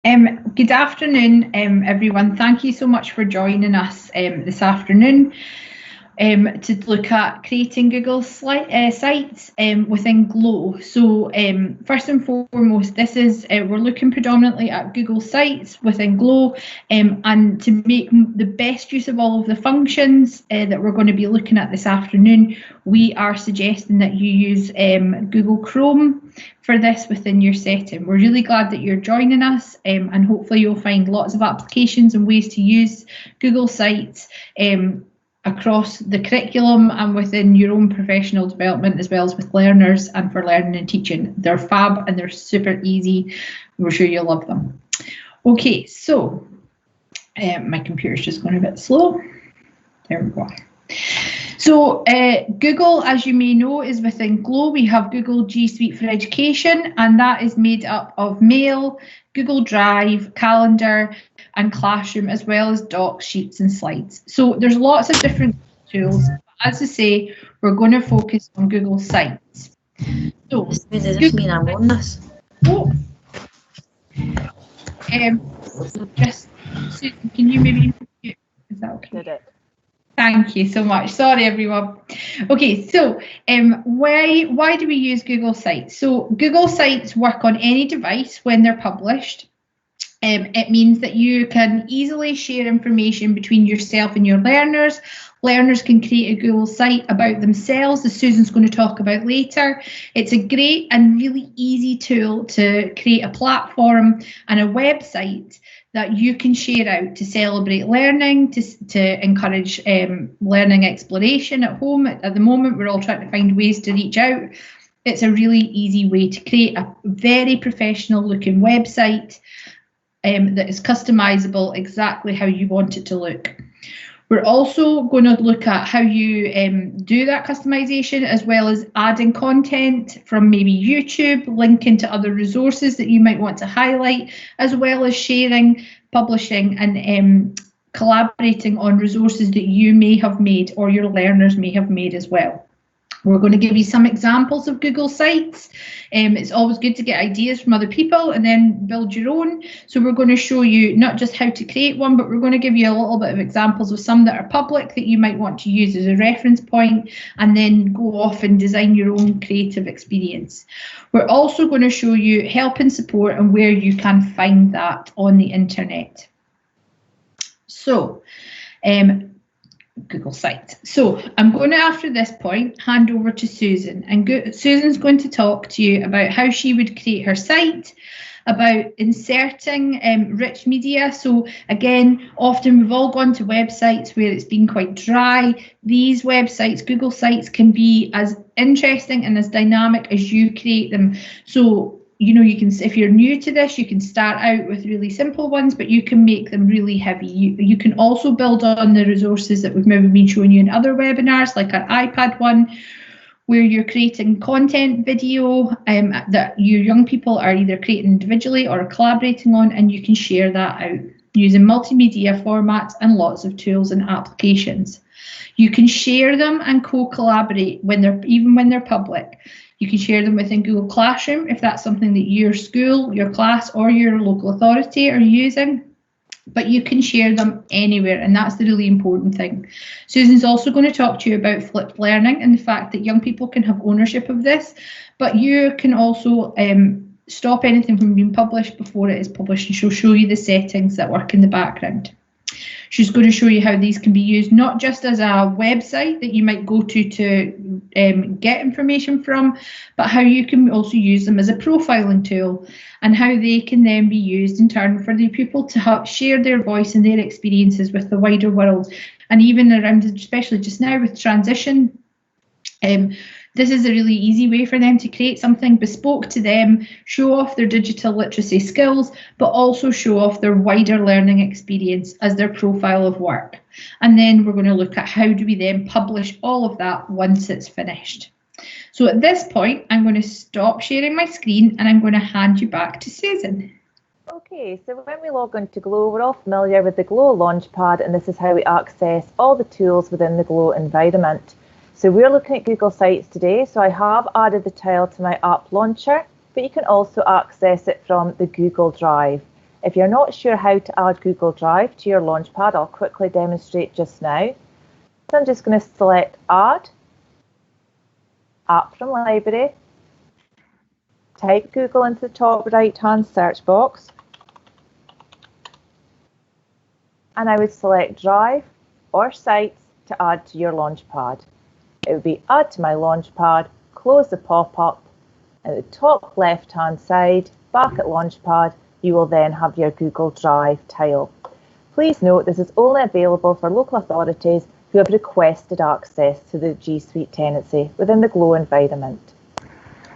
Good afternoon, everyone. Thank you so much for joining us this afternoon to look at creating Google sites within Glow. So first and foremost, this is we're looking predominantly at Google Sites within Glow, and to make the best use of all of the functions that we're going to be looking at this afternoon, we are suggesting that you use Google Chrome for this within your setting. We're really glad that you're joining us, and hopefully you'll find lots of applications and ways to use Google Sites across the curriculum and within your own professional development, as well as with learners and for learning and teaching. They're fab and they're super easy. We're sure you'll love them. Okay, so my computer's just going a bit slow. There we go. So Google, as you may know, is within Glow. We have Google G Suite for Education, and that is made up of Mail, Google Drive, Calendar, and Classroom, as well as Docs, Sheets, and Slides. So there's lots of different tools. As I say, we're going to focus on Google Sites. So, does this mean I'm on this? Oh. Just, Susan, can you maybe, is that okay? Did it. Thank you so much. Sorry, everyone. Okay, so why do we use Google Sites? So Google Sites work on any device when they're published. It means that you can easily share information between yourself and your learners. Learners can create a Google site about themselves, as Susan's going to talk about later. It's a great and really easy tool to create a platform and a website that you can share out to celebrate learning, to encourage learning exploration at home. At the moment, we're all trying to find ways to reach out. It's a really easy way to create a very professional looking website that is customizable exactly how you want it to look. We're also going to look at how you do that customization, as well as adding content from maybe YouTube, linking to other resources that you might want to highlight, as well as sharing, publishing, and collaborating on resources that you may have made or your learners may have made as well. We're going to give you some examples of Google Sites. It's always good to get ideas from other people and then build your own. So we're going to show you not just how to create one, but we're going to give you a little bit of examples of some that are public that you might want to use as a reference point, and then go off and design your own creative experience. We're also going to show you help and support and where you can find that on the internet. So, Google Sites. So I'm going to, after this point, hand over to Susan, and Susan's going to talk to you about how she would create her site, about inserting rich media. So again, often we've all gone to websites where it's been quite dry. These websites, Google Sites, can be as interesting and as dynamic as you create them. So you know, you can, if you're new to this, you can start out with really simple ones, but you can make them really heavy. You can also build on the resources that we've maybe been showing you in other webinars, like our iPad one, where you're creating content video that your young people are either creating individually or collaborating on, and you can share that out using multimedia formats and lots of tools and applications. You can share them and co-collaborate even when they're public. You can share them within Google Classroom if that's something that your school, your class, or your local authority are using. But you can share them anywhere, and that's the really important thing. Susan's also going to talk to you about flipped learning and the fact that young people can have ownership of this, but you can also stop anything from being published before it is published, and she'll show you the settings that work in the background. She's going to show you how these can be used not just as a website that you might go to get information from, but how you can also use them as a profiling tool, and how they can then be used in turn for the pupil to share their voice and their experiences with the wider world. And even around, especially just now with transition, this is a really easy way for them to create something bespoke to them, show off their digital literacy skills, but also show off their wider learning experience as their profile of work. And then we're going to look at how do we then publish all of that once it's finished. So at this point, I'm going to stop sharing my screen and I'm going to hand you back to Susan. Okay, so when we log into Glow, we're all familiar with the Glow Launchpad, and this is how we access all the tools within the Glow environment. So we're looking at Google Sites today, so I have added the tile to my app launcher, but you can also access it from the Google Drive. If you're not sure how to add Google Drive to your Launchpad, I'll quickly demonstrate just now. So I'm just going to select Add, App from Library, type Google into the top right-hand search box, and I would select Drive or Sites to add to your Launchpad. It would be Add to my Launchpad, close the pop-up, at the top left-hand side, back at Launchpad, you will then have your Google Drive tile. Please note this is only available for local authorities who have requested access to the G Suite tenancy within the Glow environment.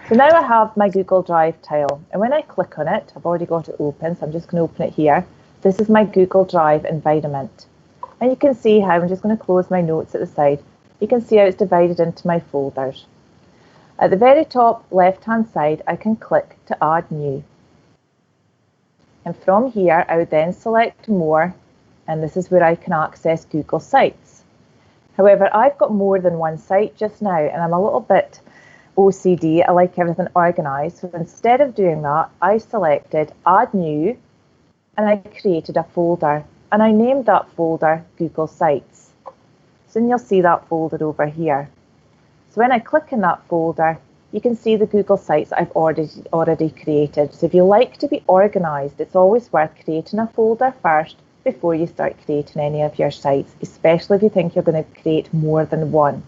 So now I have my Google Drive tile, and when I click on it, I've already got it open, so I'm just going to open it here. This is my Google Drive environment. And you can see how, I'm just going to close my notes at the side, you can see how it's divided into my folders. At the very top left-hand side, I can click to add new. And from here, I would then select more, and this is where I can access Google Sites. However, I've got more than one site just now, and I'm a little bit OCD. I like everything organised. So instead of doing that, I selected Add New, and I created a folder, and I named that folder Google Sites. So then you'll see that folder over here. So when I click in that folder, you can see the Google Sites I've already created. So if you like to be organised, it's always worth creating a folder first before you start creating any of your sites, especially if you think you're going to create more than one.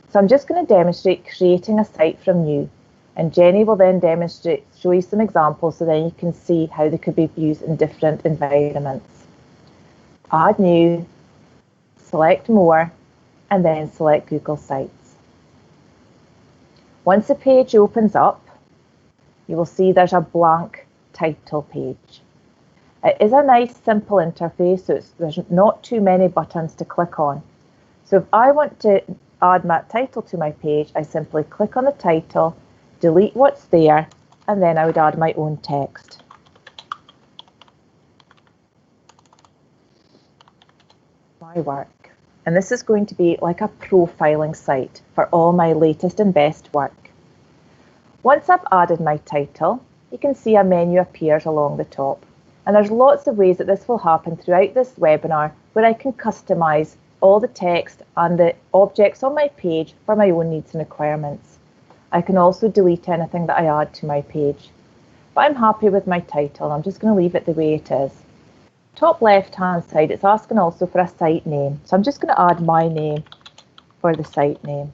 So I'm just going to demonstrate creating a site from new, and Jenny will then show you some examples so then you can see how they could be used in different environments. Add new, select more, and then select Google Sites. Once the page opens up, you will see there's a blank title page. It is a nice simple interface, so there's not too many buttons to click on. So if I want to add my title to my page, I simply click on the title, delete what's there, and then I would add my own text. My work. And this is going to be like a profiling site for all my latest and best work. Once I've added my title, you can see a menu appears along the top. And there's lots of ways that this will happen throughout this webinar where I can customise all the text and the objects on my page for my own needs and requirements. I can also delete anything that I add to my page. But I'm happy with my title. I'm just going to leave it the way it is. Top left hand side, it's asking also for a site name. So I'm just going to add my name for the site name.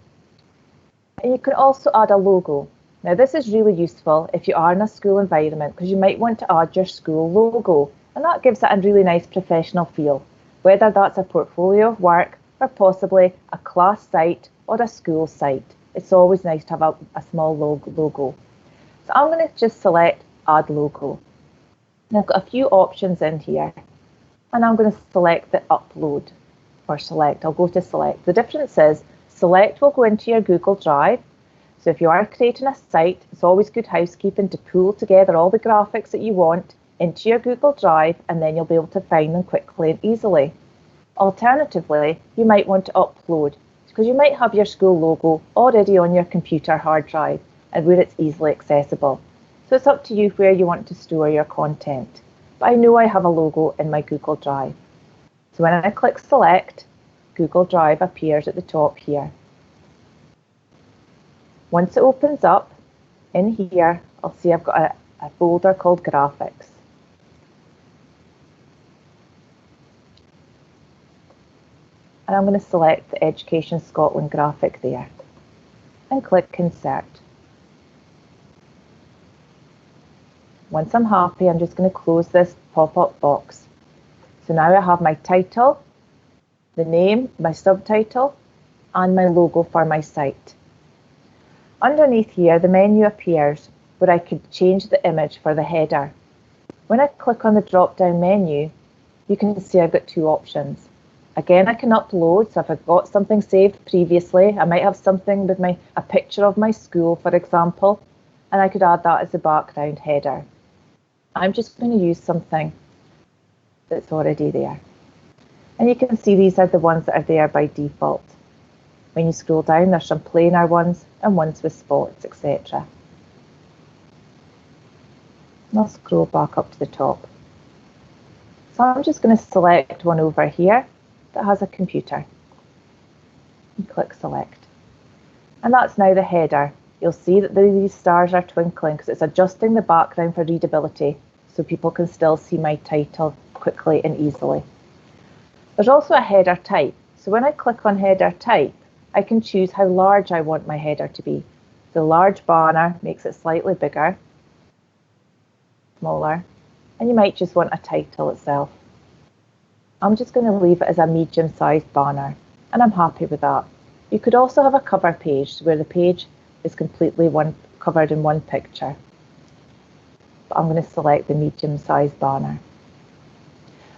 And you can also add a logo. Now this is really useful if you are in a school environment because you might want to add your school logo, and that gives it a really nice professional feel, whether that's a portfolio of work or possibly a class site or a school site. It's always nice to have a small logo. So I'm going to just select Add Logo. And I've got a few options in here. And I'm going to select the upload or select. I'll go to select. The difference is select will go into your Google Drive. So if you are creating a site, it's always good housekeeping to pull together all the graphics that you want into your Google Drive, and then you'll be able to find them quickly and easily. Alternatively, you might want to upload because you might have your school logo already on your computer hard drive and where it's easily accessible. So it's up to you where you want to store your content. But I know I have a logo in my Google Drive. So when I click select, Google Drive appears at the top here. Once it opens up, in here, I'll see I've got a folder called graphics. And I'm going to select the Education Scotland graphic there and click insert. Once I'm happy, I'm just going to close this pop-up box. So now I have my title, the name, my subtitle, and my logo for my site. Underneath here, the menu appears where I could change the image for the header. When I click on the drop-down menu, you can see I've got two options. Again, I can upload, so if I've got something saved previously, I might have something with a picture of my school, for example, and I could add that as the background header. I'm just going to use something that's already there. And you can see these are the ones that are there by default. When you scroll down, there's some plainer ones and ones with spots, etc. And I'll scroll back up to the top. So I'm just going to select one over here that has a computer and click select. And that's now the header. You'll see that these stars are twinkling because it's adjusting the background for readability so people can still see my title quickly and easily. There's also a header type. So when I click on header type, I can choose how large I want my header to be. The large banner makes it slightly bigger, smaller, and you might just want a title itself. I'm just going to leave it as a medium-sized banner, and I'm happy with that. You could also have a cover page where the page is completely covered in one picture. But I'm going to select the medium-sized banner.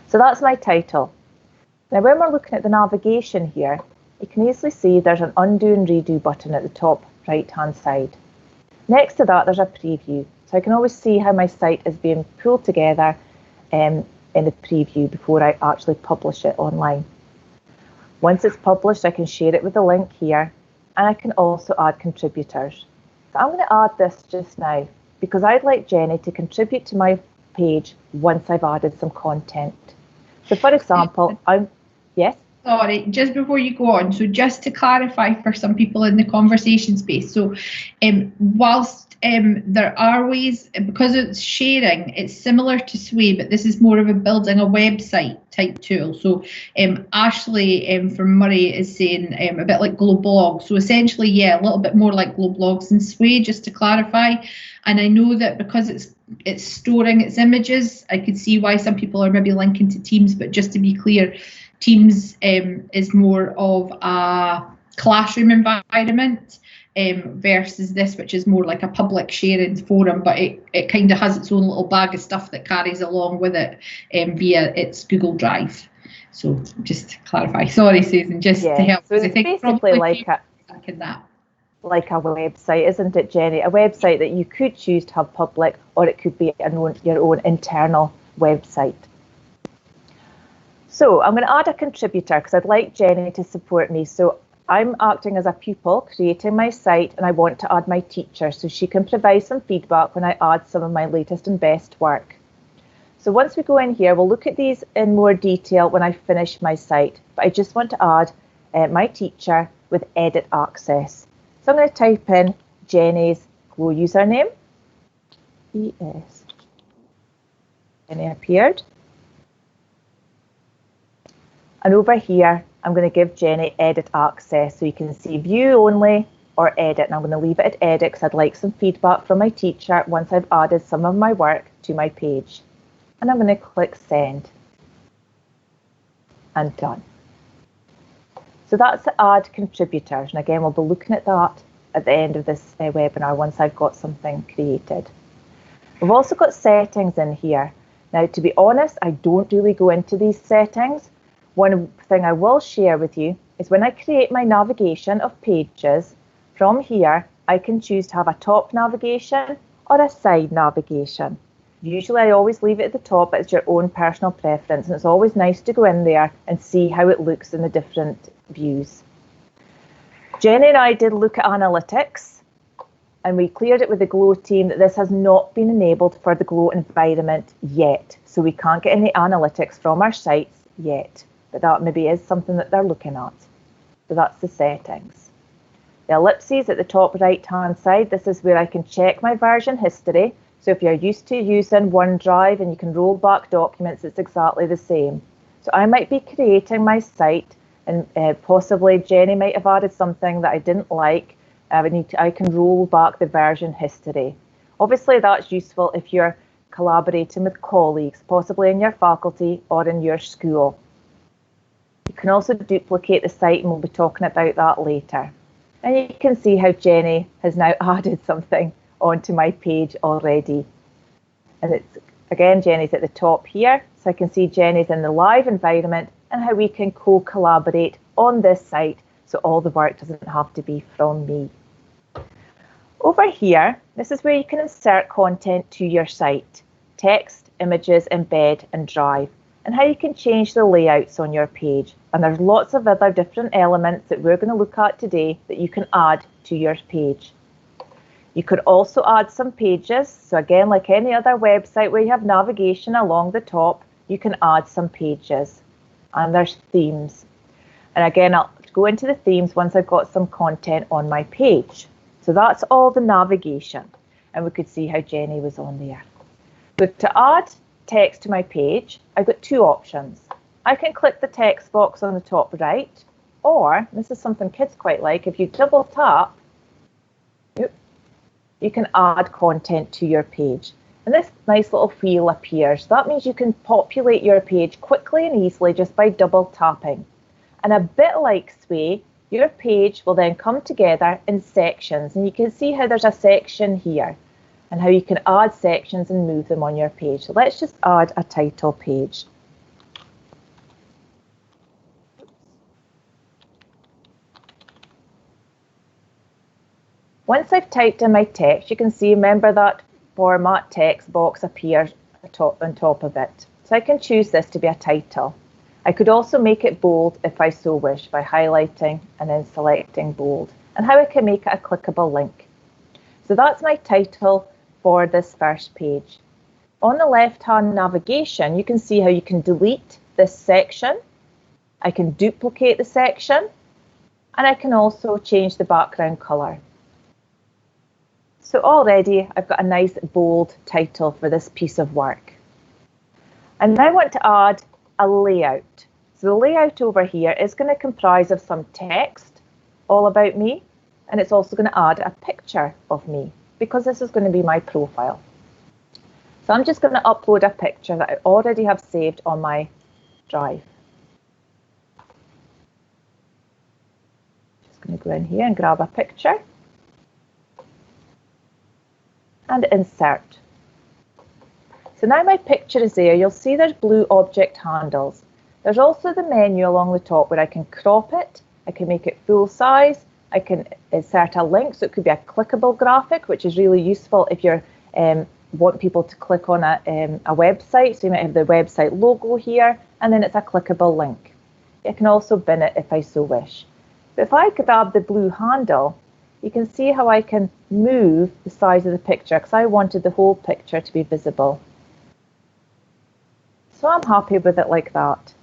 So that's my title. Now when we're looking at the navigation here, you can easily see there's an undo and redo button at the top right-hand side. Next to that, there's a preview. So I can always see how my site is being pulled together in the preview before I actually publish it online. Once it's published, I can share it with the link here, and I can also add contributors. So I'm going to add this just now because I'd like Jenny to contribute to my page once I've added some content. So for example, yes? Sorry, just before you go on, so just to clarify for some people in the conversation space, so whilst there are ways, because it's sharing, it's similar to Sway, but this is more of a building a website type tool. So Ashley from Murray is saying a bit like Globlog. So essentially, yeah, a little bit more like Globlogs and Sway, just to clarify. And I know that because it's storing its images, I could see why some people are maybe linking to Teams, but just to be clear, Teams is more of a classroom environment versus this, which is more like a public sharing forum, but it kind of has its own little bag of stuff that carries along with it via its Google Drive. So just to clarify. Sorry, Susan, just to help. So it's basically like a website, isn't it, Jenny? A website that you could choose to have public, or it could be your own internal website. So I'm going to add a contributor because I'd like Jenny to support me. So I'm acting as a pupil, creating my site, and I want to add my teacher so she can provide some feedback when I add some of my latest and best work. So once we go in here, we'll look at these in more detail when I finish my site. But I just want to add my teacher with edit access. So I'm going to type in Jenny's Glow username. ES. Jenny appeared. And over here, I'm going to give Jenny edit access so you can see view only or edit. And I'm going to leave it at edit because I'd like some feedback from my teacher once I've added some of my work to my page. And I'm going to click send. And done. So that's the add contributors. And again, we'll be looking at that at the end of this webinar once I've got something created. We've also got settings in here. Now, to be honest, I don't really go into these settings. One thing I will share with you is when I create my navigation of pages, from here, I can choose to have a top navigation or a side navigation. Usually I always leave it at the top, but it's your own personal preference, and it's always nice to go in there and see how it looks in the different views. Jenny and I did look at analytics, and we cleared it with the Glow team that this has not been enabled for the Glow environment yet, so we can't get any analytics from our sites yet. But that maybe is something that they're looking at. So that's the settings. The ellipses at the top right-hand side, this is where I can check my version history. So if you're used to using OneDrive and you can roll back documents, it's exactly the same. So I might be creating my site and possibly Jenny might have added something that I didn't like. I can roll back the version history. Obviously that's useful if you're collaborating with colleagues, possibly in your faculty or in your school. You can also duplicate the site, and we'll be talking about that later. And you can see how Jenny has now added something onto my page already. And it's again, Jenny's at the top here, so I can see Jenny's in the live environment and how we can co-collaborate on this site so all the work doesn't have to be from me. Over here, this is where you can insert content to your site: text, images, embed, and drive, and how you can change the layouts on your page. And there's lots of other different elements that we're going to look at today that you can add to your page. You could also add some pages. So again, like any other website where you have navigation along the top, you can add some pages, and there's themes. And again, I'll go into the themes once I've got some content on my page. So that's all the navigation, and we could see how Jenny was on there. But to add text to my page, I've got two options. I can click the text box on the top right, or, this is something kids quite like, if you double tap, you can add content to your page. And this nice little wheel appears. That means you can populate your page quickly and easily just by double tapping. And a bit like Sway, your page will then come together in sections. And you can see how there's a section here and how you can add sections and move them on your page. So let's just add a title page. Once I've typed in my text, you can see, remember that format text box appears on top of it. So I can choose this to be a title. I could also make it bold if I so wish by highlighting and then selecting bold, and how I can make it a clickable link. So that's my title for this first page. On the left-hand navigation, you can see how you can delete this section. I can duplicate the section, and I can also change the background colour. So already I've got a nice bold title for this piece of work. And now I want to add a layout. So the layout over here is going to comprise of some text all about me, and it's also going to add a picture of me because this is going to be my profile. So I'm just going to upload a picture that I already have saved on my drive. Just going to go in here and grab a picture. And insert. So now my picture is there. You'll see there's blue object handles. There's also the menu along the top where I can crop it, I can make it full size, I can insert a link, so it could be a clickable graphic, which is really useful if you want people to click on a website. So you might have the website logo here, and then it's a clickable link. I can also bin it if I so wish. But if I grab the blue handle, you can see how I can move the size of the picture because I wanted the whole picture to be visible. So I'm happy with it like that.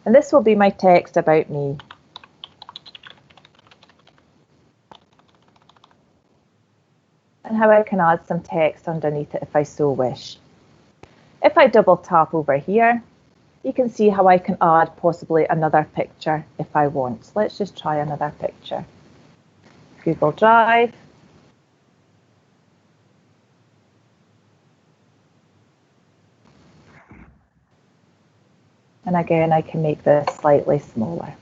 And this will be my text about me. And how I can add some text underneath it if I so wish. If I double tap over here, you can see how I can add possibly another picture if I want. So let's just try another picture. Google Drive. And again, I can make this slightly smaller.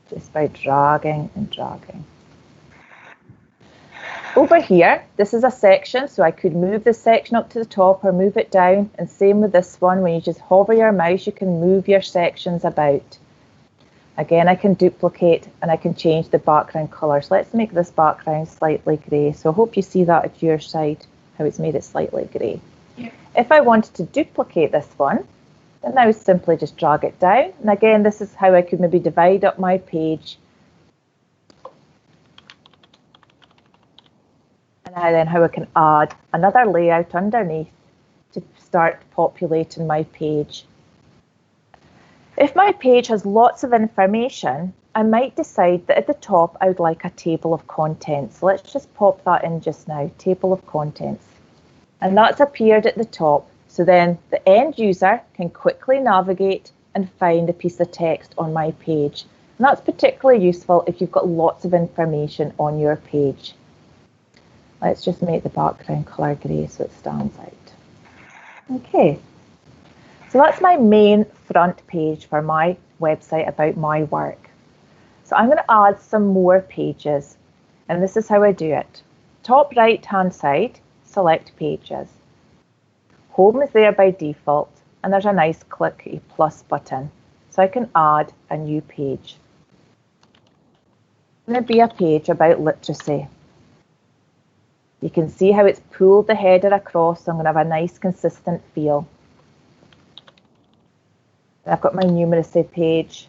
Just by dragging and dragging. Over here, this is a section, so I could move this section up to the top or move it down. And same with this one, when you just hover your mouse, you can move your sections about. Again, I can duplicate and I can change the background colours. Let's make this background slightly grey. So I hope you see that at your side, how it's made it slightly grey. Yeah. If I wanted to duplicate this one, then I would simply just drag it down. And again, this is how I could maybe divide up my page. And then how I can add another layout underneath to start populating my page. If my page has lots of information, I might decide that at the top I would like a table of contents. So let's just pop that in just now, table of contents. And that's appeared at the top. So then the end user can quickly navigate and find a piece of text on my page. And that's particularly useful if you've got lots of information on your page. Let's just make the background colour grey so it stands out. Okay. So that's my main front page for my website about my work. So I'm going to add some more pages, and this is how I do it. Top right hand side, select pages. Home is there by default, and there's a nice click a plus button, so I can add a new page. It's going to be a page about literacy. You can see how it's pulled the header across, so I'm going to have a nice consistent feel. I've got my numeracy page.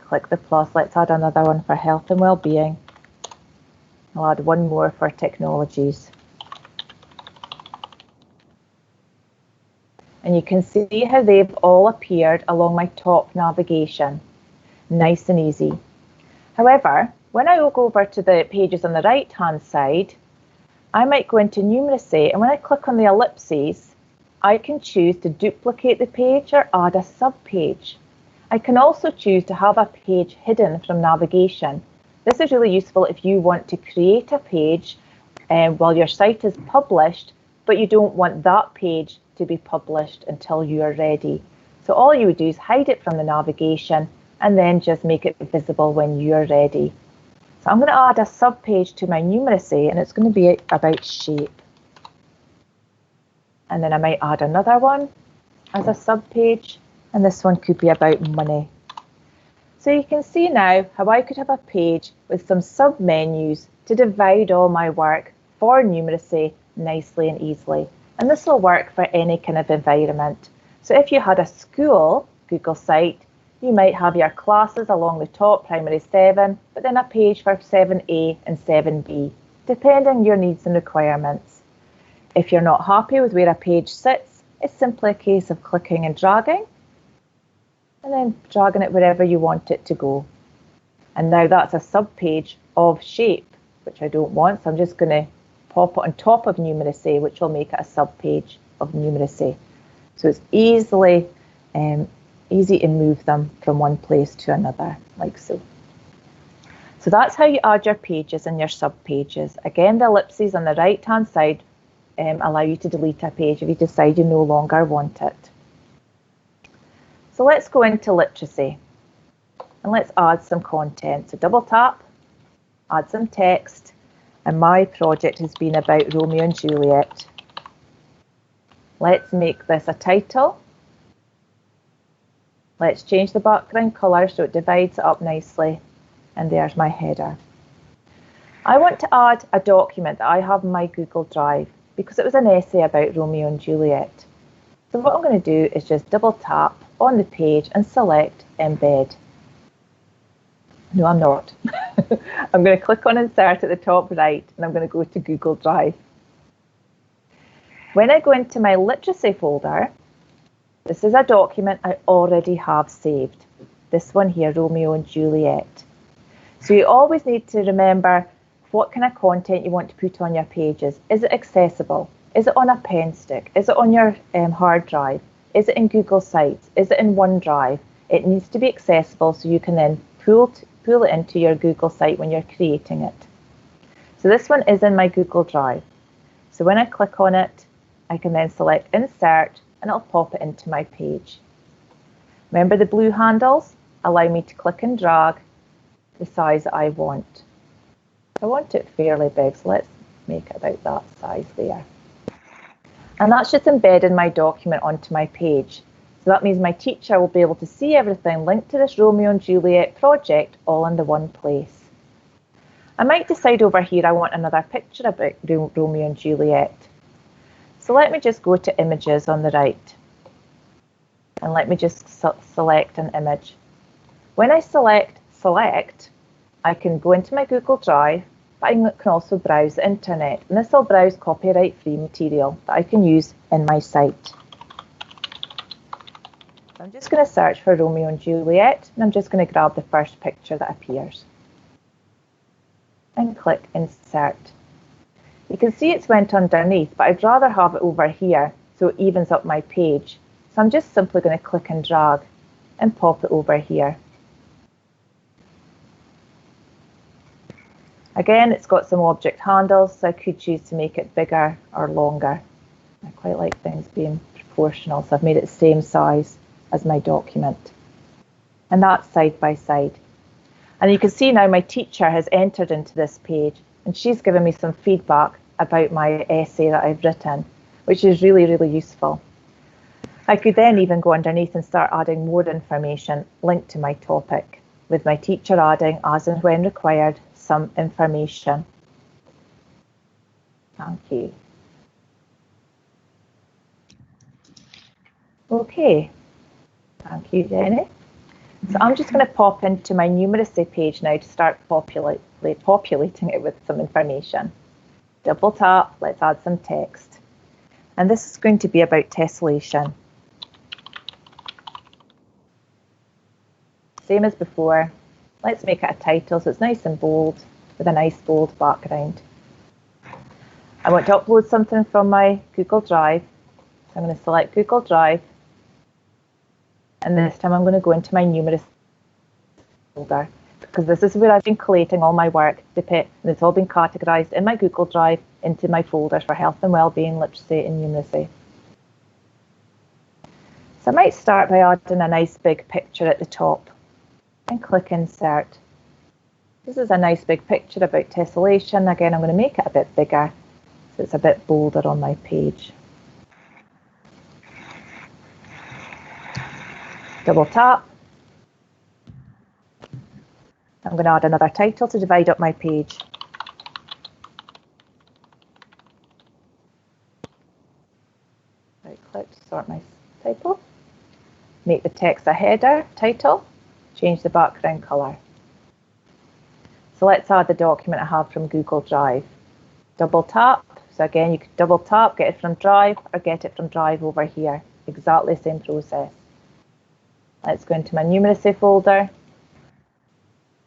Click the plus. Let's add another one for health and well-being. I'll add one more for technologies. and you can see how they've all appeared along my top navigation. Nice and easy. However, when I go over to the pages on the right hand side, I might go into numeracy, and when I click on the ellipses, I can choose to duplicate the page or add a subpage. I can also choose to have a page hidden from navigation. This is really useful if you want to create a page while your site is published, but you don't want that page to be published until you are ready. So all you would do is hide it from the navigation and then just make it visible when you're ready. So I'm going to add a subpage to my numeracy, and it's going to be about shape. And then I might add another one as a subpage, and this one could be about money. So you can see now how I could have a page with some sub-menus to divide all my work for numeracy nicely and easily. And this will work for any kind of environment. So if you had a school Google site, you might have your classes along the top, primary 7, but then a page for 7A and 7B, depending on your needs and requirements. If you're not happy with where a page sits, it's simply a case of clicking and dragging, and then dragging it wherever you want it to go. And now that's a subpage of shape, which I don't want, so I'm just going to pop it on top of numeracy, which will make it a subpage of numeracy. So it's easy to move them from one place to another, like so. So that's how you add your pages and your subpages. Again, the ellipses on the right-hand side allow you to delete a page if you decide you no longer want it. So let's go into literacy and let's add some content. So double tap, add some text, and my project has been about Romeo and Juliet. Let's make this a title. Let's change the background colour so it divides it up nicely, and there's my header. I want to add a document that I have in my Google Drive because it was an essay about Romeo and Juliet. So what I'm going to do is just double tap on the page and select embed. No, I'm not. I'm going to click on insert at the top right, and I'm going to go to Google Drive. When I go into my literacy folder, this is a document I already have saved. This one here, Romeo and Juliet. So you always need to remember what kind of content you want to put on your pages. Is it accessible? Is it on a pen stick? Is it on your hard drive? Is it in Google Sites? Is it in OneDrive? It needs to be accessible so you can then pull it into your Google site when you're creating it. So this one is in my Google Drive. So when I click on it, I can then select insert, and it'll pop it into my page. Remember the blue handles allow me to click and drag the size that I want. I want it fairly big, so let's make it about that size there. And that's just embedding my document onto my page. So that means my teacher will be able to see everything linked to this Romeo and Juliet project all in the one place. I might decide over here I want another picture about Romeo and Juliet. So let me just go to images on the right, and let me just select an image. When I select, I can go into my Google Drive, but I can also browse the internet, and this will browse copyright-free material that I can use in my site. So I'm just going to search for Romeo and Juliet, and I'm just going to grab the first picture that appears and click insert. You can see it's went underneath, but I'd rather have it over here so it evens up my page. So I'm just simply going to click and drag and pop it over here. Again, it's got some object handles, so I could choose to make it bigger or longer. I quite like things being proportional, so I've made it the same size as my document. And that's side by side. And you can see now my teacher has entered into this page, and she's given me some feedback about my essay that I've written, which is really, really useful. I could then even go underneath and start adding more information linked to my topic, with my teacher adding, as and when required, some information. Thank you. Okay, thank you, Jenny. So I'm just going to pop into my numeracy page now to start populating it with some information. Double tap, let's add some text. And this is going to be about tessellation. same as before. Let's make it a title so it's nice and bold with a nice bold background. I want to upload something from my Google Drive. So I'm going to select Google Drive. And this time I'm going to go into my numerous folder, because this is where I've been collating all my work, and it's all been categorised in my Google Drive into my folders for health and wellbeing, literacy and numeracy. So I might start by adding a nice big picture at the top and click Insert. This is a nice big picture about tessellation. Again, I'm going to make it a bit bigger so it's a bit bolder on my page. Double tap. I'm going to add another title to divide up my page. Right click to sort my title. Make the text a header title. Change the background colour. So let's add the document I have from Google Drive. Double tap. So again, you could double tap, get it from Drive, or get it from Drive over here. Exactly the same process. Let's go into my numeracy folder.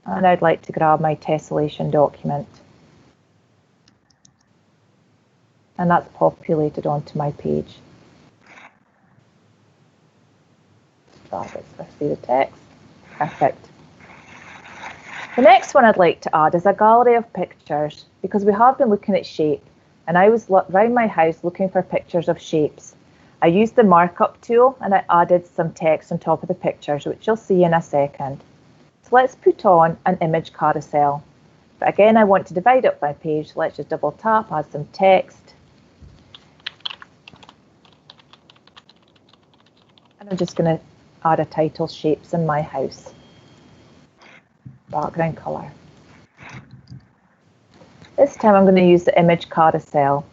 And I'd like to grab my tessellation document. And that's populated onto my page. Drag it so I see the text. Perfect. The next one I'd like to add is a gallery of pictures, because we have been looking at shape, and I was around my house looking for pictures of shapes. I used the markup tool and I added some text on top of the pictures, which you'll see in a second. So let's put on an image carousel. But again, I want to divide up my page, so let's just double tap, add some text. And I'm just going to add a title, Shapes in My House. Background colour. This time I'm going to use the image carousel.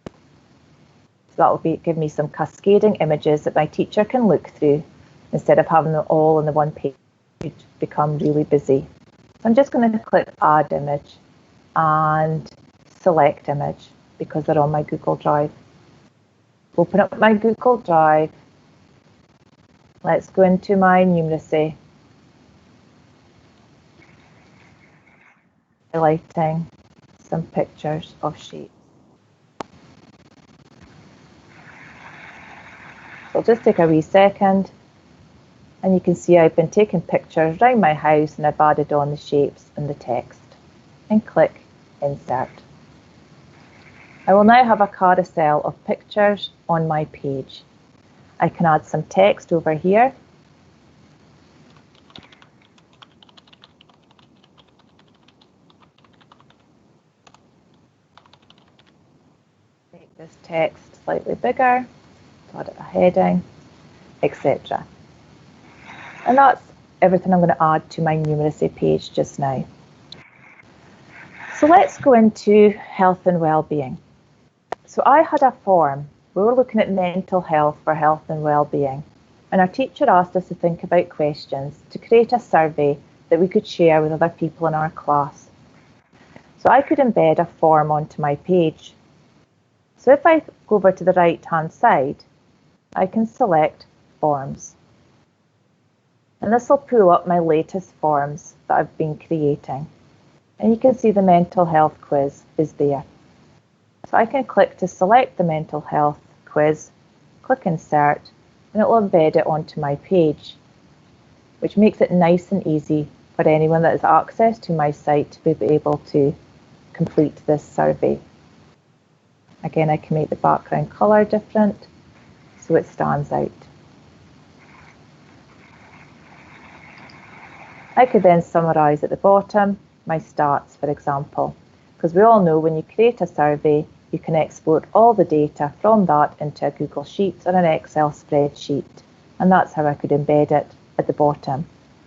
So that will give me some cascading images that my teacher can look through instead of having them all on the one page become really busy. So I'm just going to click Add Image and Select Image because they're on my Google Drive. Open up my Google Drive. Let's go into my numeracy. Highlighting some pictures of shapes. So I'll just take a wee second, and you can see I've been taking pictures around my house and I've added on the shapes and the text, and click Insert. I will now have a carousel of pictures on my page. I can add some text over here. Make this text slightly bigger, add a heading, etc. And that's everything I'm going to add to my numeracy page just now. So let's go into health and well-being. So I had a form. We were looking at mental health for health and well-being, and our teacher asked us to think about questions to create a survey that we could share with other people in our class. So I could embed a form onto my page. So if I go over to the right-hand side, I can select Forms. And this will pull up my latest forms that I've been creating. And you can see the mental health quiz is there. So I can click to select the mental health quiz, click Insert, and it will embed it onto my page, which makes it nice and easy for anyone that has access to my site to be able to complete this survey. Again, I can make the background colour different so it stands out. I could then summarise at the bottom my stats, for example, because we all know when you create a survey, you can export all the data from that into a Google Sheets or an Excel spreadsheet, and that's how I could embed it at the bottom.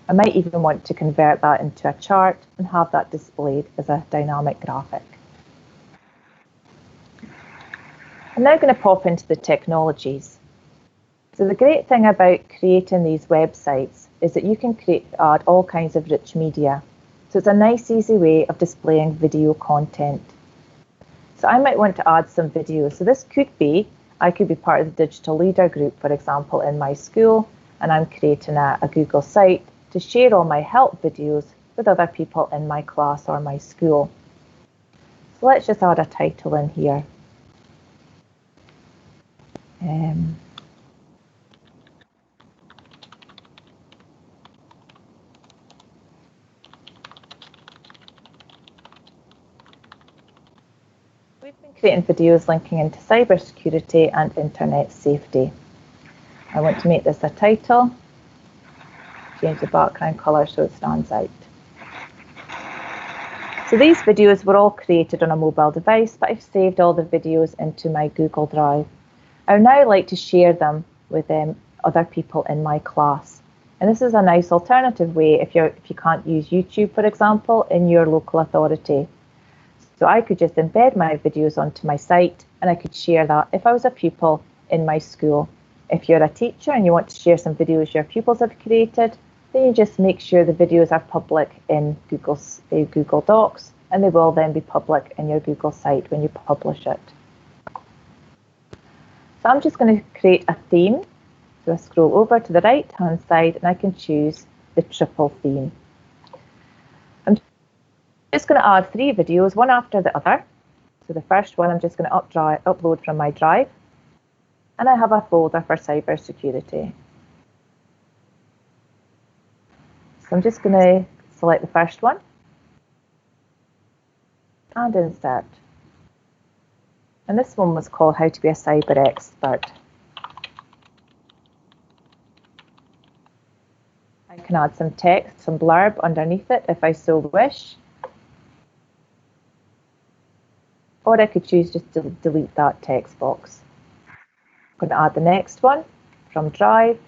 I might even want to convert that into a chart and have that displayed as a dynamic graphic. I'm now going to pop into the technologies. So the great thing about creating these websites is that you can add all kinds of rich media. So it's a nice, easy way of displaying video content. So I might want to add some videos. So this could be, I could be part of the digital leader group, for example, in my school, and I'm creating a Google site to share all my help videos with other people in my class or my school. So let's just add a title in here. We've been creating videos linking into cybersecurity and internet safety. I want to make this a title, change the background colour so it stands out. So these videos were all created on a mobile device, but I've saved all the videos into my Google Drive. I would now like to share them with other people in my class. And this is a nice alternative way if you can't use YouTube, for example, in your local authority. So I could just embed my videos onto my site and I could share that if I was a pupil in my school. If you're a teacher and you want to share some videos your pupils have created, then you just make sure the videos are public in Google Docs, and they will then be public in your Google site when you publish it. So I'm just going to create a theme. So I scroll over to the right-hand side and I can choose the triple theme. I'm just going to add 3 videos, one after the other. So the first one I'm just going to upload from my drive. And I have a folder for cybersecurity. So I'm just going to select the first one and insert. And this one was called How to be a Cyber Expert. I can add some text, some blurb underneath it if I so wish. Or I could choose just to delete that text box. I'm going to add the next one from Drive.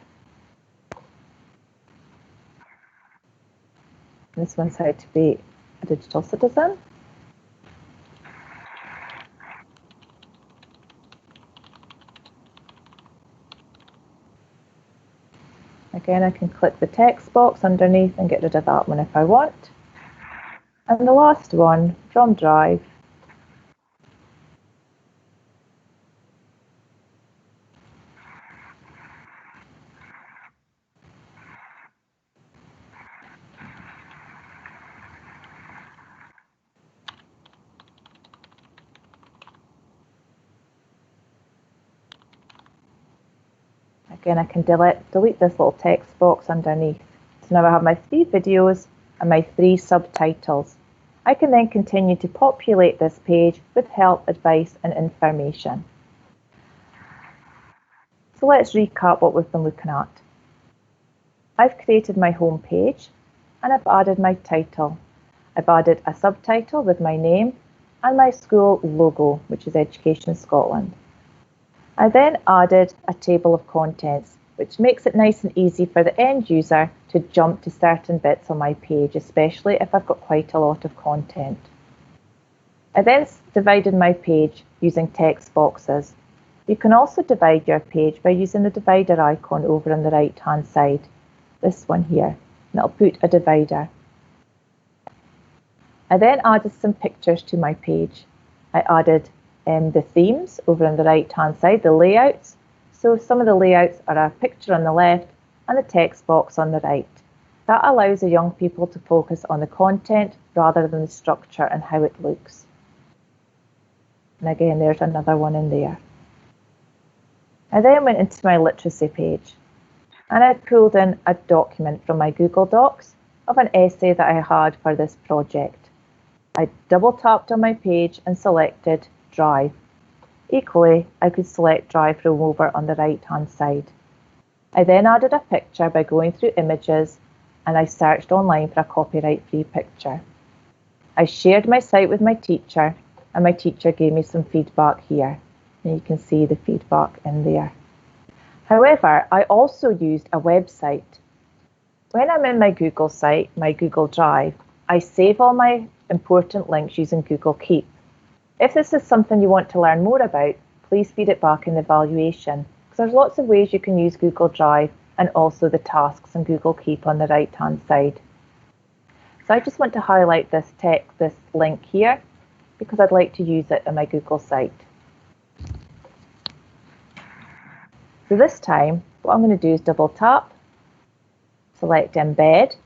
This one's How to be a Digital Citizen. Again, I can click the text box underneath and get rid of that one if I want. And the last one from Drive. Again, I can delete this little text box underneath. So now I have my 3 videos and my 3 subtitles. I can then continue to populate this page with help, advice and information. So let's recap what we've been looking at. I've created my home page and I've added my title. I've added a subtitle with my name and my school logo, which is Education Scotland. I then added a table of contents, which makes it nice and easy for the end user to jump to certain bits on my page, especially if I've got quite a lot of content. I then divided my page using text boxes. You can also divide your page by using the divider icon over on the right-hand side, this one here, and it'll put a divider. I then added some pictures to my page. I added the themes over on the right-hand side, the layouts. So some of the layouts are a picture on the left and the text box on the right. That allows the young people to focus on the content rather than the structure and how it looks. And again, there's another one in there. I then went into my literacy page and I pulled in a document from my Google Docs of an essay that I had for this project. I double tapped on my page and selected Drive. Equally, I could select Drive from over on the right-hand side. I then added a picture by going through images and I searched online for a copyright-free picture. I shared my site with my teacher and my teacher gave me some feedback here. And you can see the feedback in there. However, I also used a website. When I'm in my Google site, my Google Drive, I save all my important links using Google Keep. If this is something you want to learn more about, please feed it back in the evaluation, because there's lots of ways you can use Google Drive and also the tasks in Google Keep on the right-hand side. So I just want to highlight this link here because I'd like to use it in my Google site. So this time, what I'm going to do is double tap, select embed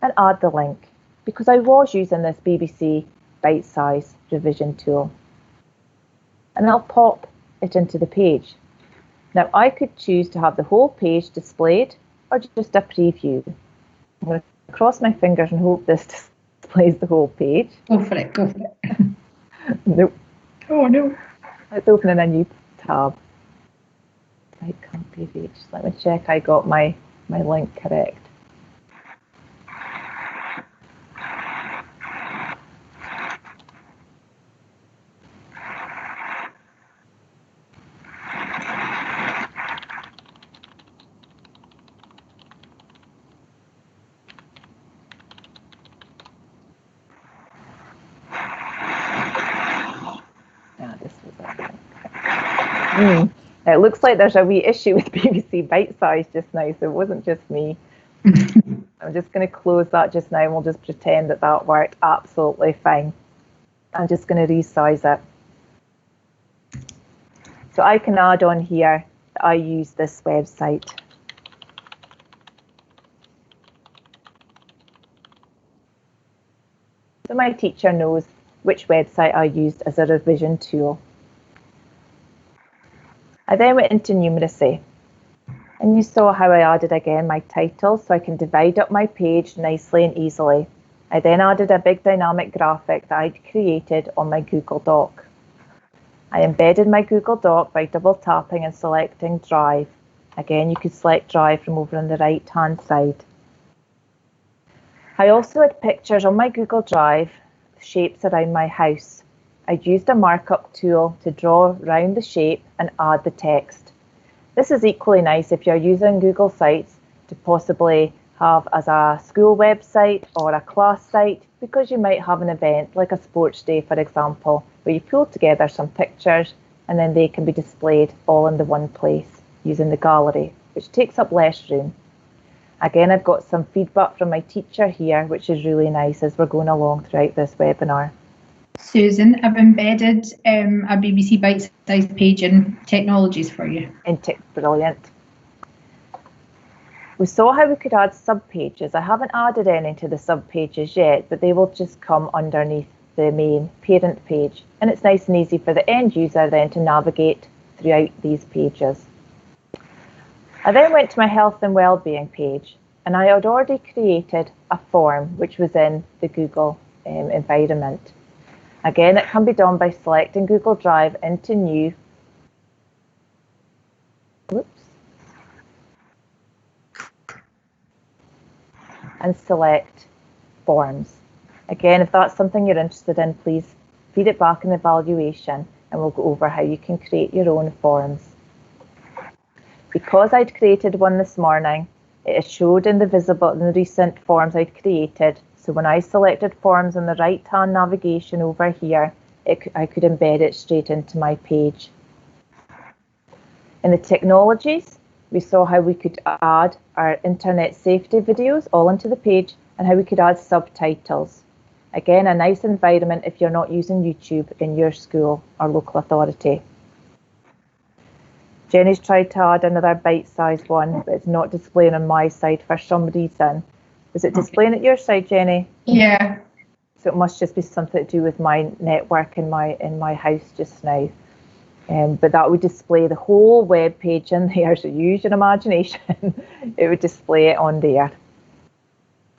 and add the link, because I was using this BBC bite-size revision tool. And I'll pop it into the page. Now I could choose to have the whole page displayed or just a preview. I'm going to cross my fingers and hope this displays the whole page. Go for it, go for it. Nope. Oh no. Let's open a new tab. I can't be reached. Let me check I got my link correct. It looks like there's a wee issue with BBC Bite Size just now, so it wasn't just me. I'm just going to close that just now and we'll just pretend that that worked absolutely fine. I'm just going to resize it. So I can add on here that I use this website. So my teacher knows which website I used as a revision tool. I then went into numeracy, and you saw how I added again my title so I can divide up my page nicely and easily. I then added a big dynamic graphic that I'd created on my Google Doc. I embedded my Google Doc by double tapping and selecting Drive. Again, you could select Drive from over on the right hand side. I also had pictures on my Google Drive, shapes around my house. I used a markup tool to draw around the shape and add the text. This is equally nice if you're using Google Sites to possibly have as a school website or a class site, because you might have an event like a sports day, for example, where you pull together some pictures and then they can be displayed all in the one place using the gallery, which takes up less room. Again, I've got some feedback from my teacher here, which is really nice as we're going along throughout this webinar. Susan, I've embedded a BBC bite-sized page in technologies for you. Brilliant. We saw how we could add subpages. I haven't added any to the subpages yet, but they will just come underneath the main parent page. And it's nice and easy for the end user then to navigate throughout these pages. I then went to my health and wellbeing page, and I had already created a form which was in the Google environment. Again, it can be done by selecting Google Drive into New. Oops. And select Forms. Again, if that's something you're interested in, please feed it back in the evaluation and we'll go over how you can create your own forms. Because I'd created one this morning, it showed in the recent forms I'd created. So when I selected forms in the right-hand navigation over here, I could embed it straight into my page. In the technologies, we saw how we could add our internet safety videos all into the page and how we could add subtitles. Again, a nice environment if you're not using YouTube in your school or local authority. Jenny's tried to add another bite-sized one, but it's not displaying on my side for some reason. Is it displaying at your side, Jenny? Yeah. So it must just be something to do with my network in my house just now. But that would display the whole web page in there, so use your imagination. It would display it on there.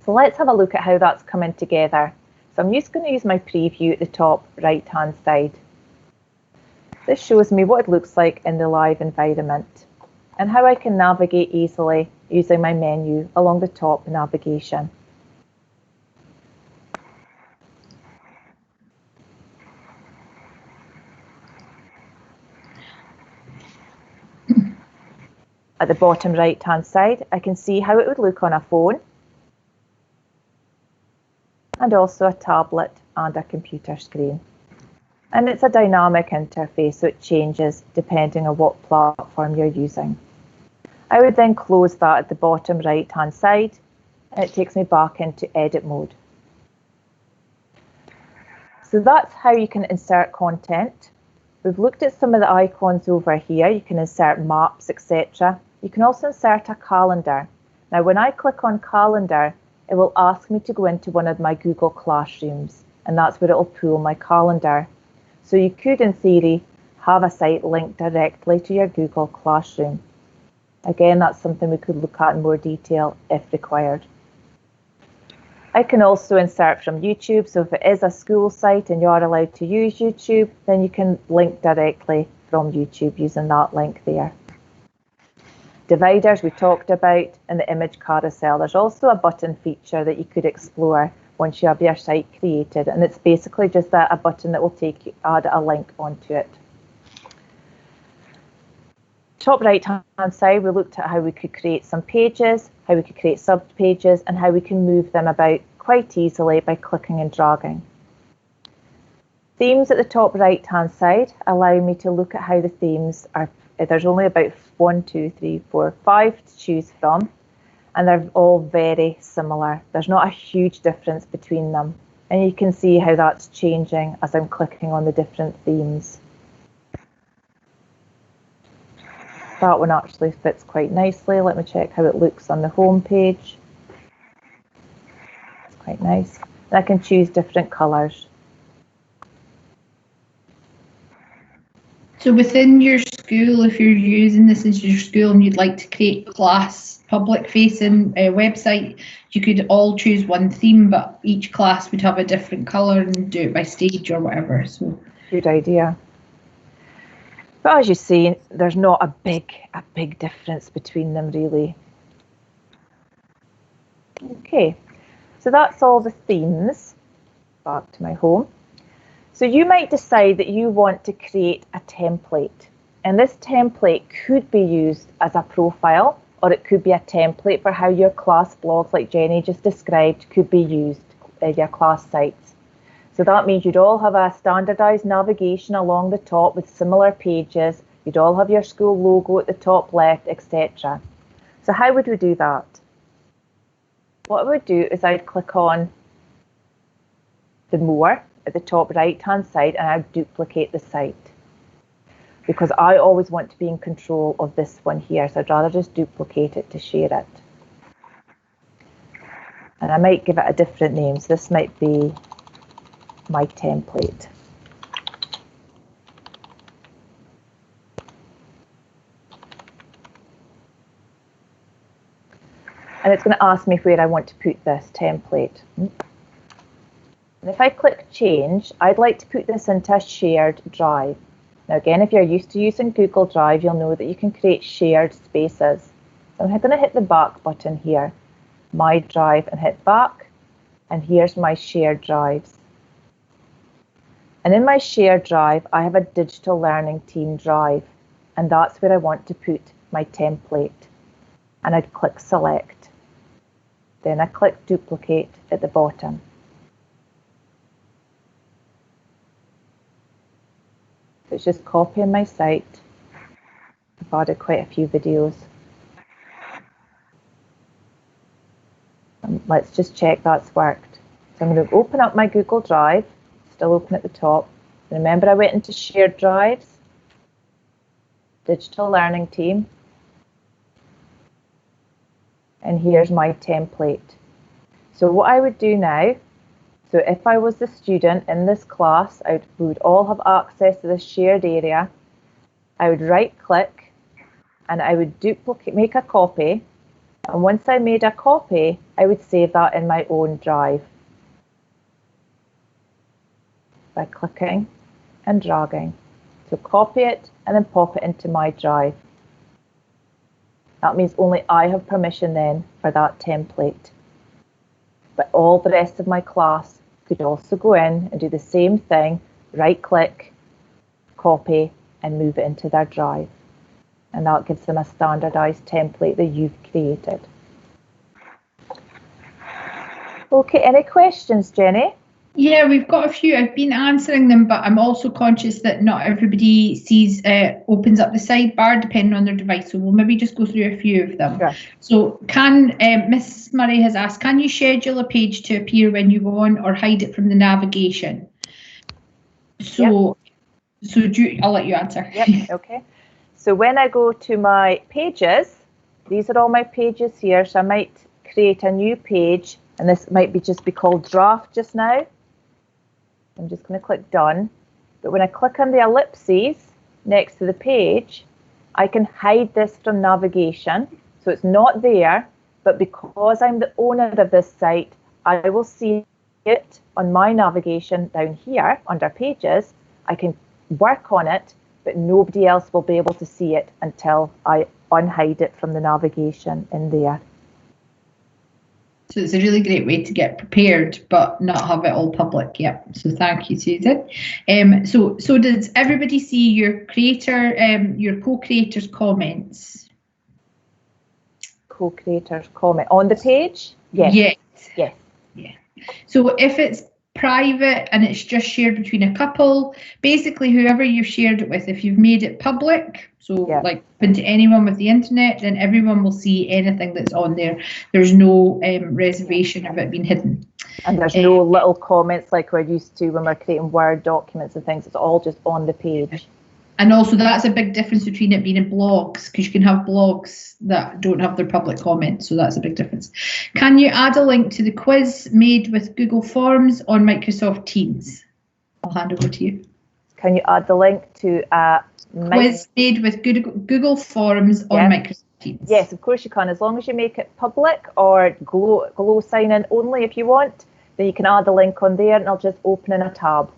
So let's have a look at how that's coming together. So I'm just going to use my preview at the top right-hand side. This shows me what it looks like in the live environment and how I can navigate easily using my menu along the top navigation. At the bottom right-hand side, I can see how it would look on a phone and also a tablet and a computer screen. And it's a dynamic interface, so it changes depending on what platform you're using. I would then close that at the bottom right-hand side, and it takes me back into edit mode. So that's how you can insert content. We've looked at some of the icons over here. You can insert maps, etc. You can also insert a calendar. Now, when I click on calendar, it will ask me to go into one of my Google Classrooms, and that's where it will pull my calendar. So you could, in theory, have a site linked directly to your Google Classroom. Again, that's something we could look at in more detail if required. I can also insert from YouTube, so if it is a school site and you're allowed to use YouTube, then you can link directly from YouTube using that link there. Dividers we talked about, and the image carousel. There's also a button feature that you could explore once you have your site created, and it's basically just a button that will add a link onto it. Top right hand side, we looked at how we could create some pages, how we could create subpages, and how we can move them about quite easily by clicking and dragging. Themes at the top right hand side allow me to look at how the themes are. There's only about 1, 2, 3, 4, 5 to choose from, and they're all very similar. There's not a huge difference between them, and you can see how that's changing as I'm clicking on the different themes. That one actually fits quite nicely. Let me check how it looks on the home page. It's quite nice. And I can choose different colours. So within your school, if you're using this as your school and you'd like to create class public-facing website, you could all choose one theme, but each class would have a different colour and do it by stage or whatever. So good idea. But as you see, there's not a big difference between them really. Okay, so that's all the themes. Back to my home. So you might decide that you want to create a template, and this template could be used as a profile, or it could be a template for how your class blogs, like Jenny just described, could be used in your class sites. So that means you'd all have a standardised navigation along the top with similar pages, you'd all have your school logo at the top left, etc. So how would we do that? What I would do is I'd click on the More at the top right hand side, and I'd duplicate the site, because I always want to be in control of this one here, so I'd rather just duplicate it to share it. And I might give it a different name, so this might be my template. And it's going to ask me where I want to put this template. And if I click change, I'd like to put this into a shared drive. Now again, if you're used to using Google Drive, you'll know that you can create shared spaces. So I'm going to hit the back button here, my drive, and hit back, and here's my shared drives. And in my shared drive, I have a digital learning team drive, and that's where I want to put my template. And I'd click select. Then I click duplicate at the bottom. It's just copying my site. I've added quite a few videos. And let's just check that's worked. So I'm going to open up my Google Drive, still open at the top. And remember, I went into shared drives, digital learning team, and here's my template. So what I would do now, so if I was the student in this class, we would all have access to this shared area. I would right click and I would make a copy. And once I made a copy, I would save that in my own drive by clicking and dragging. So copy it and then pop it into my drive. That means only I have permission then for that template. But all the rest of my class could also go in and do the same thing, right click, copy, and move it into their drive. And that gives them a standardized template that you've created. Okay, any questions, Jenny? Yeah, we've got a few. I've been answering them, but I'm also conscious that not everybody opens up the sidebar depending on their device. So we'll maybe just go through a few of them. Sure. So Miss Murray has asked, can you schedule a page to appear when you want or hide it from the navigation? So, yep. I'll let you answer. Yep, okay. So when I go to my pages, these are all my pages here. So I might create a new page, and this might just be called draft just now. I'm just going to click done. But when I click on the ellipses next to the page, I can hide this from navigation. So it's not there, but because I'm the owner of this site, I will see it on my navigation down here under pages. I can work on it, but nobody else will be able to see it until I unhide it from the navigation in there. So it's a really great way to get prepared, but not have it all public. Yep. So thank you, Susan. So does everybody see your creator, your co-creators' comments? Co-creators comment on the page? Yes. Yes. Yes. Yeah. So if it's private and it's just shared between a couple, basically whoever you've shared it with, if you've made it public, so like open to anyone with the internet, then everyone will see anything that's on there. There's no reservation of it being hidden. And there's no little comments like we're used to when we're creating Word documents and things. It's all just on the page. And also that's a big difference between it being in blogs, because you can have blogs that don't have their public comments, so that's a big difference. Can you add a link to the quiz made with Google Forms on Microsoft Teams? I'll hand over to you. Can you add the link to a quiz made with Google Forms on Microsoft Teams? Yes, of course you can, as long as you make it public or Glow sign in only if you want, then you can add the link on there and it'll just open in a tab.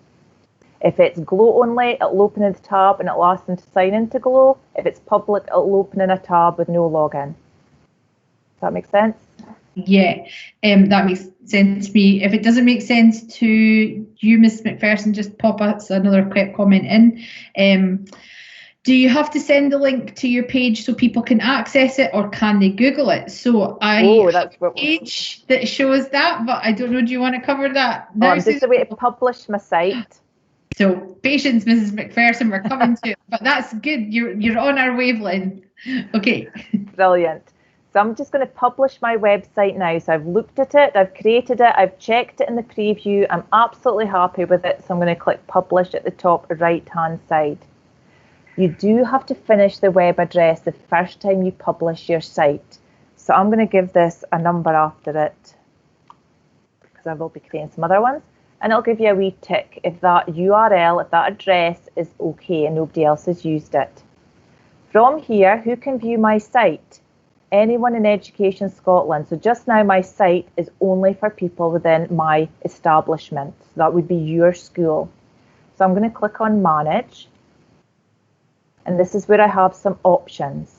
If it's Glow only, it'll open in the tab and it'll ask them to sign into Glow. If it's public, it'll open in a tab with no login. Does that make sense? Yeah, that makes sense to me. If it doesn't make sense to you, Ms. McPherson, just pop us another quick comment in. Do you have to send the link to your page so people can access it, or can they Google it? So I have a page that shows that, but I don't know, do you want to cover that? No, just the way to publish my site. So patience, Mrs. McPherson, we're coming to it, but that's good. You're on our wavelength. Okay. Brilliant. So I'm just going to publish my website now. So I've looked at it, I've created it, I've checked it in the preview. I'm absolutely happy with it. So I'm going to click publish at the top right-hand side. You do have to finish the web address the first time you publish your site. So I'm going to give this a number after it because I will be creating some other ones. And it'll give you a wee tick if that URL, if that address is okay and nobody else has used it. From here, who can view my site? Anyone in Education Scotland. So just now my site is only for people within my establishment. So that would be your school. So I'm going to click on Manage. And this is where I have some options.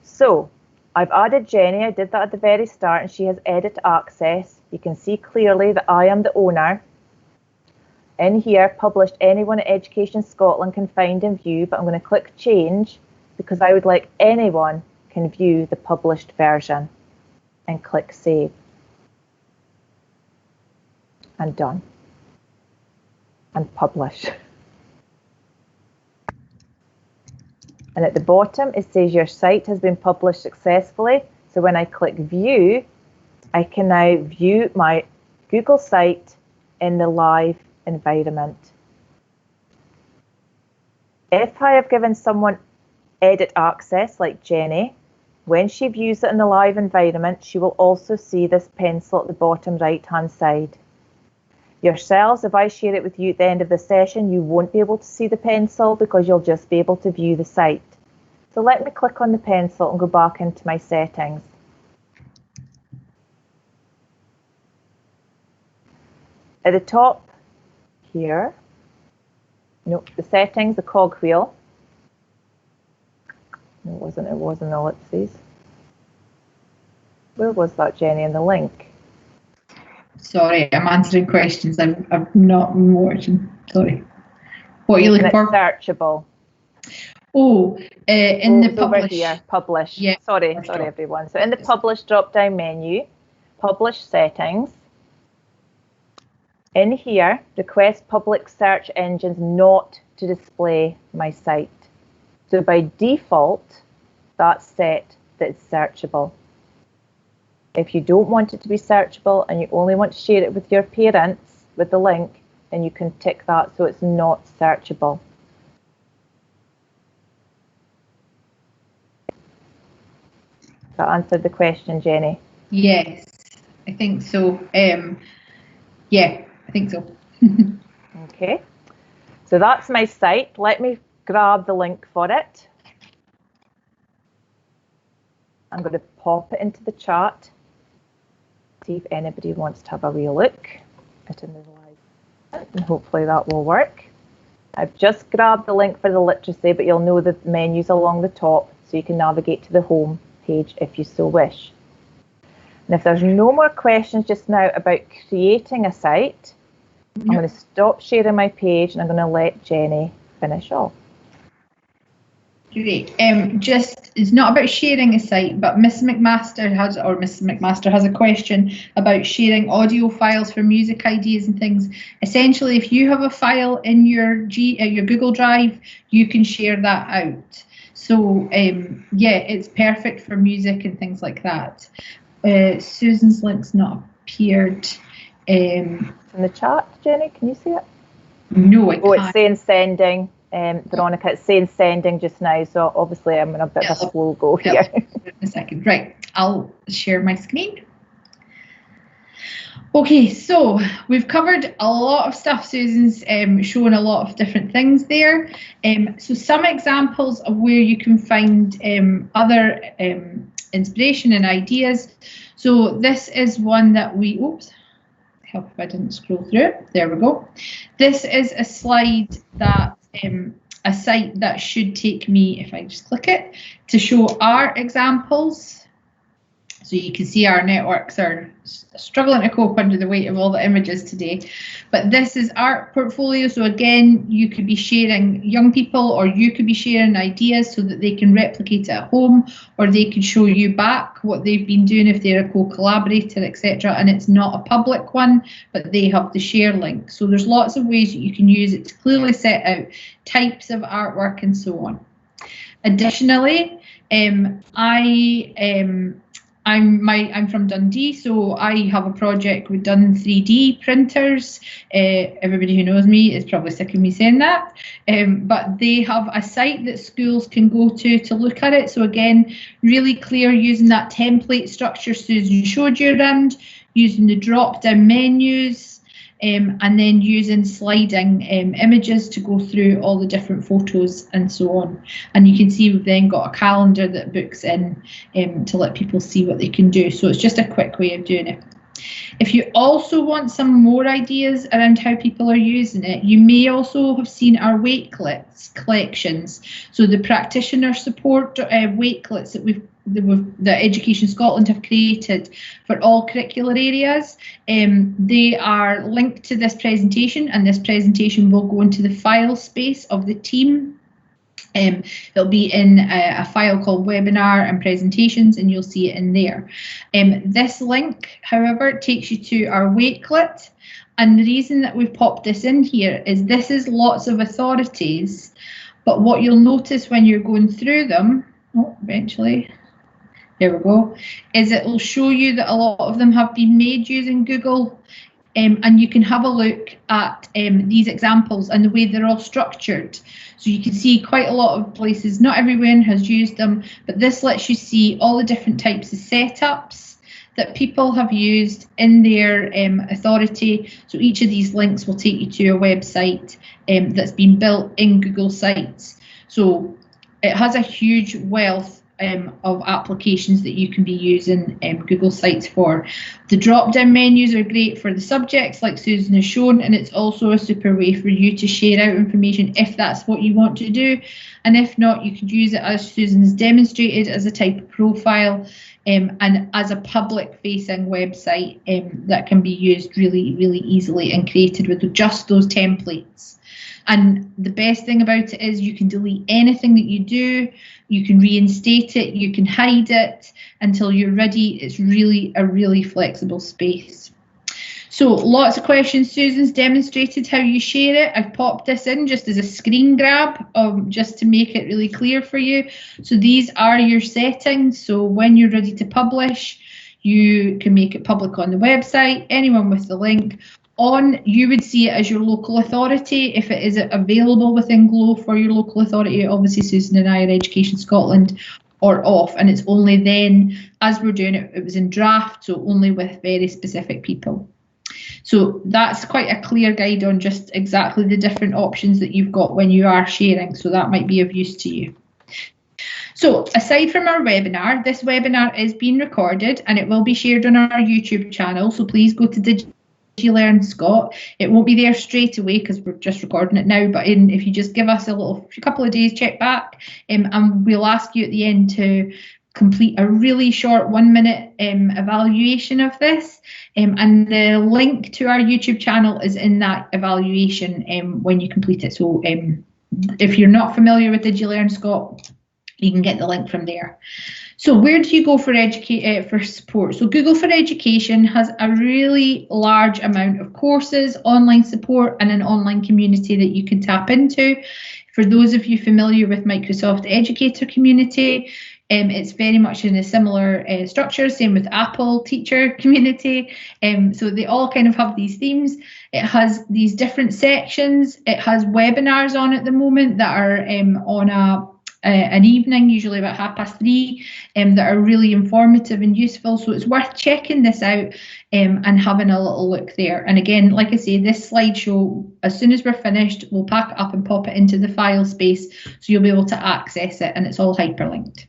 So I've added Jenny. I did that at the very start and she has edit access. You can see clearly that I am the owner. In here, published, anyone at Education Scotland can find and view, but I'm going to click change because I would like anyone can view the published version, and click save. And done. And publish. And at the bottom, it says your site has been published successfully. So when I click view, I can now view my Google site in the live environment. If I have given someone edit access, like Jenny, when she views it in the live environment, she will also see this pencil at the bottom right-hand side. Yourselves, if I share it with you at the end of the session, you won't be able to see the pencil because you'll just be able to view the site. So let me click on the pencil and go back into my settings. At the top here, the settings, the cogwheel. No, it wasn't ellipses. Where was that, Jenny, in the link? Sorry, I'm answering questions. I'm not watching. Sorry. What are you looking for? Searchable. Oh, in the publish. Over here, publish. Yeah. Sorry everyone. So in the publish drop-down menu, publish settings. In here, request public search engines not to display my site. So by default, that's set that it's searchable. If you don't want it to be searchable and you only want to share it with your parents with the link, then you can tick that so it's not searchable. That answered the question, Jenny. Yes, I think so. Yeah, I think so. Okay, so that's my site. Let me grab the link for it. I'm going to pop it into the chat. See if anybody wants to have a wee look at it in the live, and hopefully that will work. I've just grabbed the link for the literacy, but you'll know the menus along the top, so you can navigate to the home page if you so wish. And if there's no more questions just now about creating a site, I'm going to stop sharing my page and I'm going to let Jenny finish off. Great. It's not about sharing a site, but Mrs. McMaster has a question about sharing audio files for music ideas and things. Essentially, if you have a file in your Google Drive, you can share that out. So yeah, it's perfect for music and things like that. Susan's link's not appeared. In the chat, Jenny, can you see it? No, I can't. Oh, it's saying sending. Veronica, it's saying sending just now, so obviously I'm in a bit of a slow go here. A second. Right, I'll share my screen. Okay, so we've covered a lot of stuff. Susan's shown a lot of different things there. So some examples of where you can find other inspiration and ideas. So this is one that we, oops, help if I didn't scroll through it. There we go. This is a slide that a site that should take me, if I just click it, to show our examples. So you can see our networks are struggling to cope under the weight of all the images today. But this is art portfolio. So again, you could be sharing young people, or you could be sharing ideas so that they can replicate it at home, or they can show you back what they've been doing if they're a co-collaborator, etc. And it's not a public one, but they have the share link. So there's lots of ways that you can use it to clearly set out types of artwork and so on. Additionally, I'm from Dundee, so I have a project with Dun 3D printers. Everybody who knows me is probably sick of me saying that, but they have a site that schools can go to look at it. So again, really clear using that template structure Susan showed you around, using the drop-down menus, and then using sliding images to go through all the different photos and so on. And you can see we've then got a calendar that books in to let people see what they can do. So it's just a quick way of doing it. If you also want some more ideas around how people are using it, you may also have seen our wakelets collections. So the practitioner support wakelets that Education Scotland have created for all curricular areas. They are linked to this presentation, and this presentation will go into the file space of the team. It'll be in a file called webinar and presentations, and you'll see it in there. This link, however, takes you to our wakelet, and the reason that we've popped this in here is this is lots of authorities, but what you'll notice when you're going through them, eventually, there we go, is it will show you that a lot of them have been made using Google. And you can have a look at these examples and the way they're all structured. So you can see quite a lot of places, not everyone has used them, but this lets you see all the different types of setups that people have used in their authority. So each of these links will take you to a website that's been built in Google Sites. So it has a huge wealth of applications that you can be using Google Sites for. The drop-down menus are great for the subjects like Susan has shown, and it's also a super way for you to share out information if that's what you want to do. And if not, you could use it, as Susan has demonstrated, as a type of profile and as a public-facing website that can be used really, really easily and created with just those templates. And the best thing about it is you can delete anything that you do, you can reinstate it, you can hide it until you're ready. It's really a really flexible space. So lots of questions. Susan's demonstrated how you share it. I've popped this in just as a screen grab, just to make it really clear for you. So these are your settings. So when you're ready to publish, you can make it public on the website, anyone with the link. You would see it as your local authority if it is available within Glow for your local authority. Obviously, Susan and I are Education Scotland. or off, and it's only then, as we're doing it, it was in draft, so only with very specific people. So that's quite a clear guide on just exactly the different options that you've got when you are sharing, so that might be of use to you. So aside from our webinar, this webinar is being recorded and it will be shared on our YouTube channel, so please go to DigiLearn Scott. It won't be there straight away because we're just recording it now, but if you just give us a couple of days, check back, and we'll ask you at the end to complete a really short 1-minute evaluation of this, and the link to our YouTube channel is in that evaluation when you complete it. So if you're not familiar with DigiLearn Scott, you can get the link from there. So where do you go for support? So Google for Education has a really large amount of courses, online support, and an online community that you can tap into. For those of you familiar with Microsoft Educator community, it's very much in a similar structure, same with Apple Teacher community. So they all kind of have these themes. It has these different sections. It has webinars on at the moment that are on an evening, usually about 3:30, that are really informative and useful. So it's worth checking this out and having a little look there. And again, like I say, this slideshow, as soon as we're finished, we'll pack it up and pop it into the file space so you'll be able to access it, and it's all hyperlinked.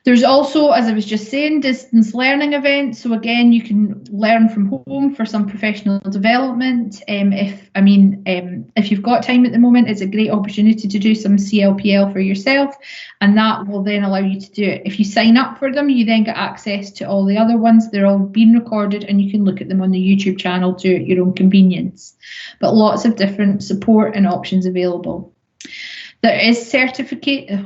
There's also, as I was just saying, distance learning events. So again, you can learn from home for some professional development. If you've got time at the moment, it's a great opportunity to do some CLPL for yourself, and that will then allow you to do it. If you sign up for them, you then get access to all the other ones. They're all being recorded and you can look at them on the YouTube channel too at your own convenience. But lots of different support and options available. There is certificated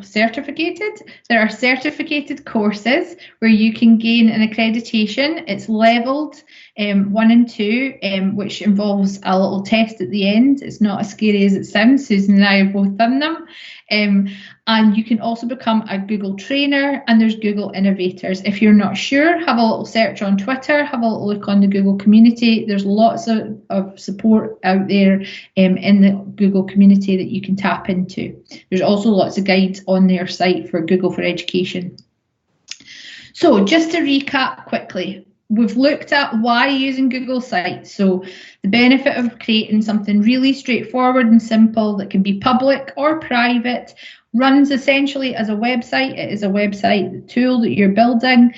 courses where you can gain an accreditation. It's levelled 1 and 2, which involves a little test at the end. It's not as scary as it sounds. Susan and I have both done them. And you can also become a Google trainer, and there's Google Innovators. If you're not sure, have a little search on Twitter, have a little look on the Google community. There's lots of support out there in the Google community that you can tap into. There's also lots of guides on their site for Google for Education. So just to recap quickly, we've looked at why using Google Sites. So the benefit of creating something really straightforward and simple that can be public or private, runs essentially as a website. It is a website tool that you're building,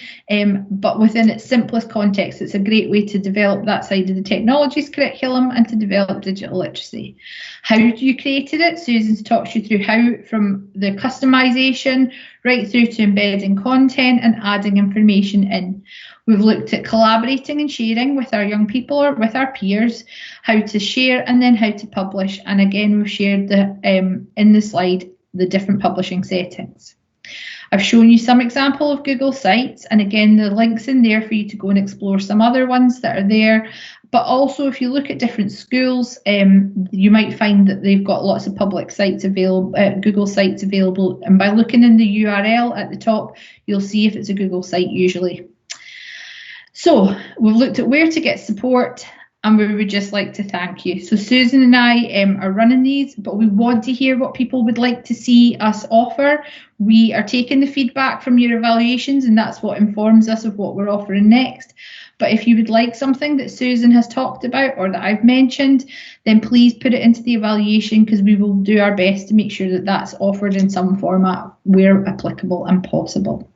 but within its simplest context. It's a great way to develop that side of the technologies curriculum and to develop digital literacy. How you created it? Susan's talked you through how, from the customization right through to embedding content and adding information in. We've looked at collaborating and sharing with our young people or with our peers, how to share and then how to publish. And again, we've shared in the slide the different publishing settings. I've shown you some example of Google Sites, and again, the link's in there for you to go and explore some other ones that are there. But also, if you look at different schools, you might find that they've got lots of public sites available, Google Sites available. And by looking in the URL at the top, you'll see if it's a Google site usually. So we've looked at where to get support, and we would just like to thank you. So Susan and I are running these, but we want to hear what people would like to see us offer. We are taking the feedback from your evaluations, and that's what informs us of what we're offering next. But if you would like something that Susan has talked about or that I've mentioned, then please put it into the evaluation, because we will do our best to make sure that that's offered in some format where applicable and possible.